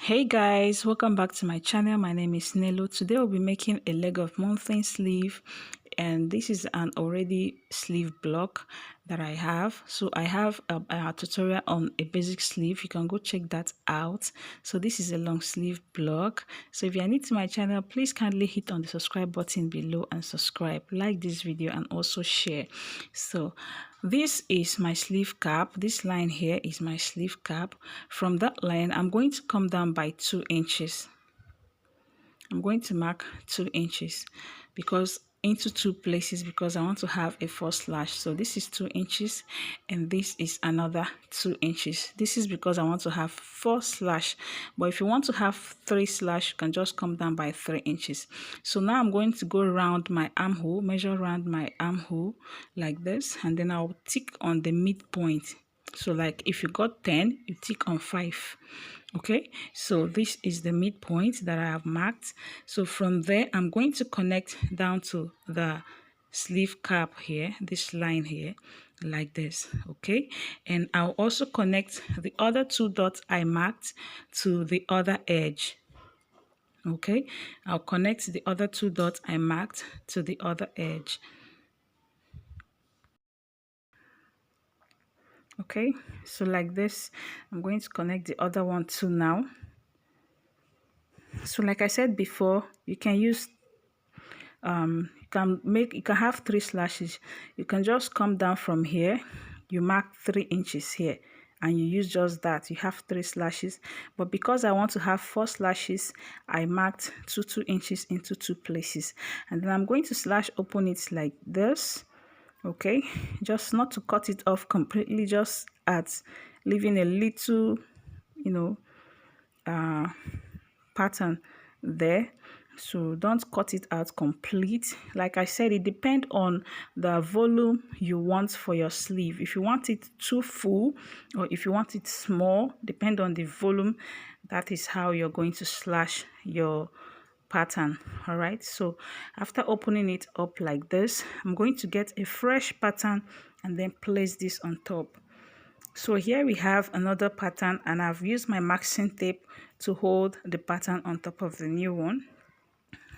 Hey guys, welcome back to my channel. My name is Nelo. Today I'll be making a leg of mountain sleeve, and this is an already sleeve block that I have. So I have a tutorial on a basic sleeve. You can go check that out. So this is a long sleeve block. So if you are new to my channel, please kindly hit on the subscribe button below and subscribe, like this video, and also share. So this is my sleeve cap. This line here is my sleeve cap. From that line, I'm going to come down by 2 inches. I'm going to mark 2 inches because into 2 places because I want to have a 4 slash. So this is 2 inches and this is another 2 inches. This is because I want to have 4 slash, but if you want to have 3 slash, you can just come down by 3 inches. So now I'm going to go around my armhole, measure around my armhole like this, and then I'll tick on the midpoint. So like if you got 10, you tick on 5. Okay, so this is the midpoint that I have marked. So from there, I'm going to connect down to the sleeve cap here, this line here, like this. Okay, and I'll also connect the other 2 dots I marked to the other edge. Okay, I'll connect the other 2 dots I marked to the other edge. Okay, so like this, I'm going to connect the other one too now. So like I said before, you can use you can have 3 slashes. You can just come down from here, you mark 3 inches here, and you use just that. You have 3 slashes, but because I want to have 4 slashes, I marked 2 inches into 2 places, and then I'm going to slash open it like this. Okay, just not to cut it off completely, just at leaving a little, pattern there. So don't cut it out complete. Like I said, it depends on the volume you want for your sleeve. If you want it too full or if you want it small, depend on the volume. That is how you're going to slash your pattern. All right, so after opening it up like this, I'm going to get a fresh pattern and then place this on top. So here we have another pattern, and I've used my masking tape to hold the pattern on top of the new one.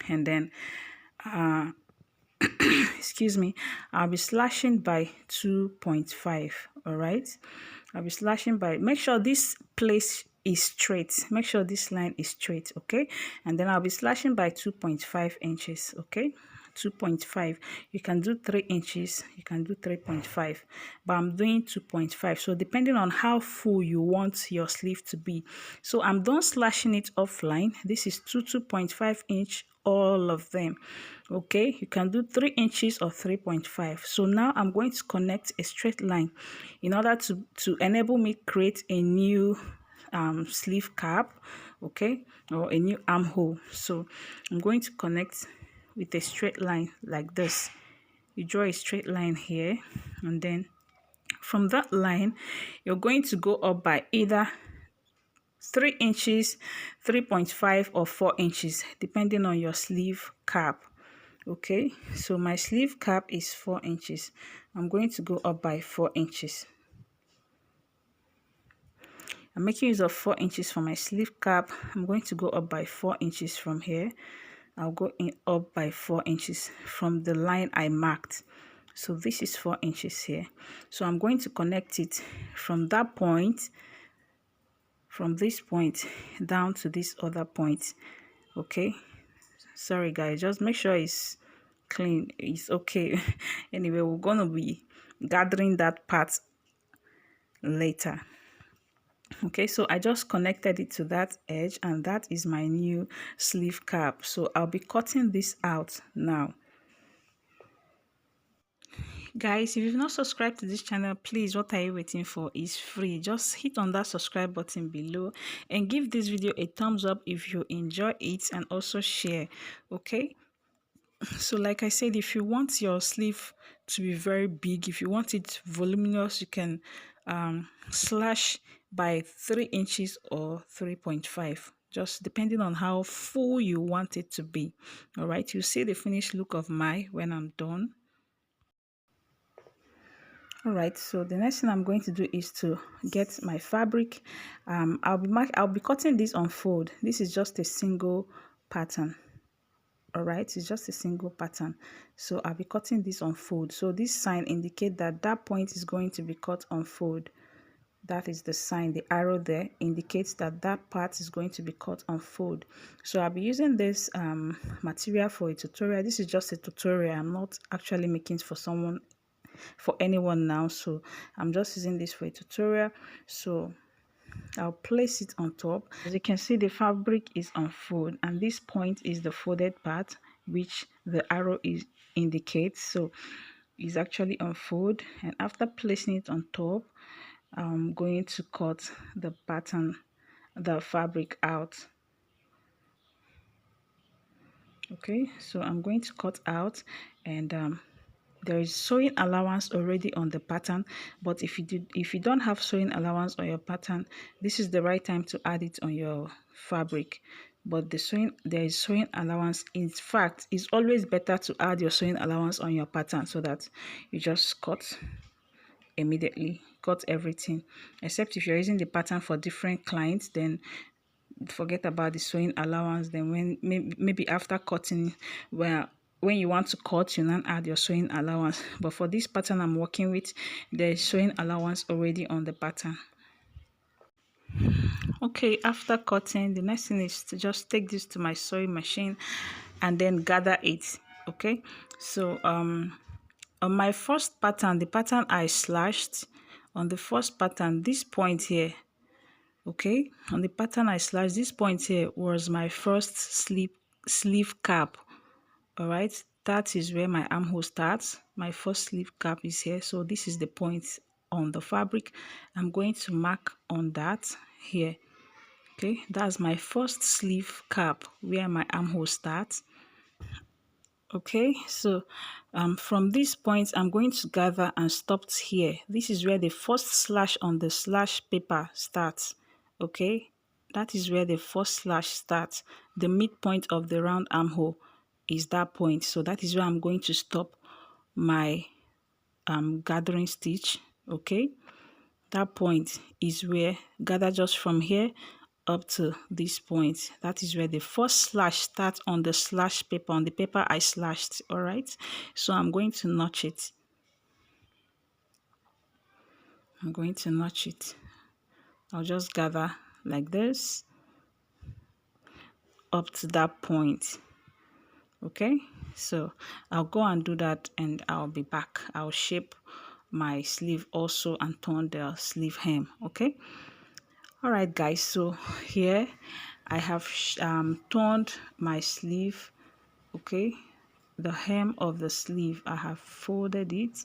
And then excuse me, I'll be slashing by 2.5. all right, I'll be slashing by, make sure this place is straight, make sure this line is straight. Okay, and then I'll be slashing by 2.5 inches. Okay, 2.5. You can do 3 inches, you can do 3.5, but I'm doing 2.5. So depending on how full you want your sleeve to be. So I'm done slashing it offline. This is 2.5 inch, all of them. Okay, you can do 3 inches or 3.5. So now I'm going to connect a straight line in order to enable me create a new sleeve cap, okay, or a new armhole. So I'm going to connect with a straight line like this. You draw a straight line here, and then from that line you're going to go up by either 3 inches, 3.5, or 4 inches, depending on your sleeve cap. Okay, so my sleeve cap is 4 inches. I'm going to go up by 4 inches. I'm making use of 4 inches for my sleeve cap. I'm going to go up by 4 inches from here. I'll go in up by 4 inches from the line I marked. So this is 4 inches here. So I'm going to connect it from that point, from this point down to this other point. Okay, sorry guys, just make sure it's clean, it's okay. Anyway, we're gonna be gathering that part later. Okay, so I just connected it to that edge, and that is my new sleeve cap. So I'll be cutting this out now. Guys, if you've not subscribed to this channel, please, what are you waiting for? It's free. Just hit on that subscribe button below and give this video a thumbs up if you enjoy it, and also share. Okay, so like I said, if you want your sleeve to be very big, if you want it voluminous, you can slash by 3 inches or 3.5, just depending on how full you want it to be. All right, you see the finished look of my when I'm done. All right, so the next thing I'm going to do is to get my fabric. I'll be cutting this on fold. This is just a single pattern. All right, it's just a single pattern, so I'll be cutting this on fold. So this sign indicate that that point is going to be cut on fold. That is the sign. The arrow there indicates that that part is going to be cut on fold. So I'll be using this material for a tutorial. This is just a tutorial. I'm not actually making it for anyone now, so I'm just using this for a tutorial. So I'll place it on top. As you can see, the fabric is on fold, and this point is the folded part, which the arrow is indicates. So it's actually on fold, and after placing it on top, I'm going to cut the pattern, the fabric out. Okay, so I'm going to cut out, and there is sewing allowance already on the pattern, but if you don't have sewing allowance on your pattern, this is the right time to add it on your fabric. But there is sewing allowance. In fact, it's always better to add your sewing allowance on your pattern, so that you just cut immediately, cut everything. Except if you're using the pattern for different clients, then forget about the sewing allowance. Then when maybe after cutting, when you want to cut, you then add your sewing allowance. But for this pattern I'm working with, there is sewing allowance already on the pattern. Okay, after cutting, the next thing is to just take this to my sewing machine and then gather it. Okay, so on my first pattern, the pattern I slashed, on the first pattern, this point here, okay, on the pattern I slashed, this point here was my first sleeve cap. All right, that is where my armhole starts. My first sleeve cap is here, so this is the point on the fabric. I'm going to mark on that here. Okay, that's my first sleeve cap where my armhole starts. Okay, so from this point I'm going to gather and stop here. This is where the first slash on the slash paper starts. Okay, that is where the first slash starts. The midpoint of the round armhole is that point, so that is where I'm going to stop my gathering stitch. Okay, that point is where, gather just from here up to this point. That is where the first slash starts on the slash paper, on the paper I slashed. All right, so I'm going to notch it. I'm going to notch it. I'll just gather like this up to that point. Okay, so I'll go and do that, and I'll be back. I'll shape my sleeve also and turn the sleeve hem. Okay, all right guys, so here I have turned my sleeve. Okay, the hem of the sleeve, I have folded it.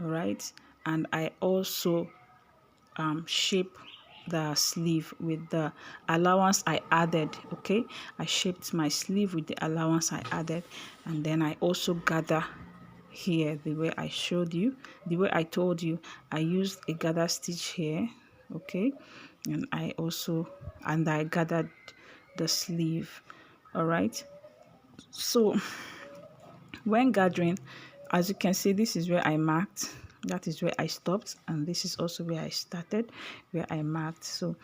All right, and I also shape the sleeve with the allowance I added. Okay, I shaped my sleeve with the allowance I added, and then I also gather here the way I showed you, the way I told you. I used a gather stitch here. Okay, and I gathered the sleeve. All right, so when gathering, as you can see, this is where I marked, that is where I stopped, and this is also where I started, where I marked. So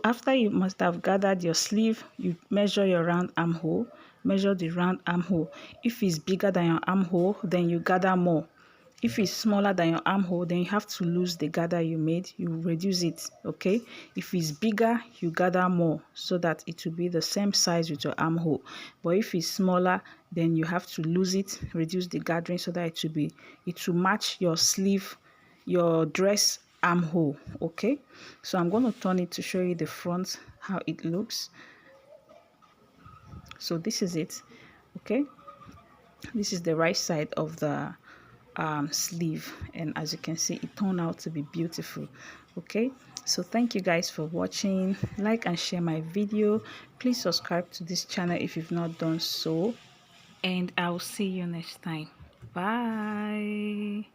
after you must have gathered your sleeve, you measure your round armhole, measure the round armhole. If it's bigger than your armhole, then you gather more. If it's smaller than your armhole, then you have to lose the gather you made, you reduce it. Okay, if it's bigger, you gather more so that it will be the same size with your armhole. But if it's smaller, then you have to lose it, reduce the gathering so that it will match your sleeve, your dress armhole. Okay, so I'm going to turn it to show you the front, how it looks. So this is it. Okay, this is the right side of the sleeve, and as you can see, it turned out to be beautiful. Okay, so thank you guys for watching. Like and share my video. Please subscribe to this channel if you've not done so, and I'll see you next time. Bye.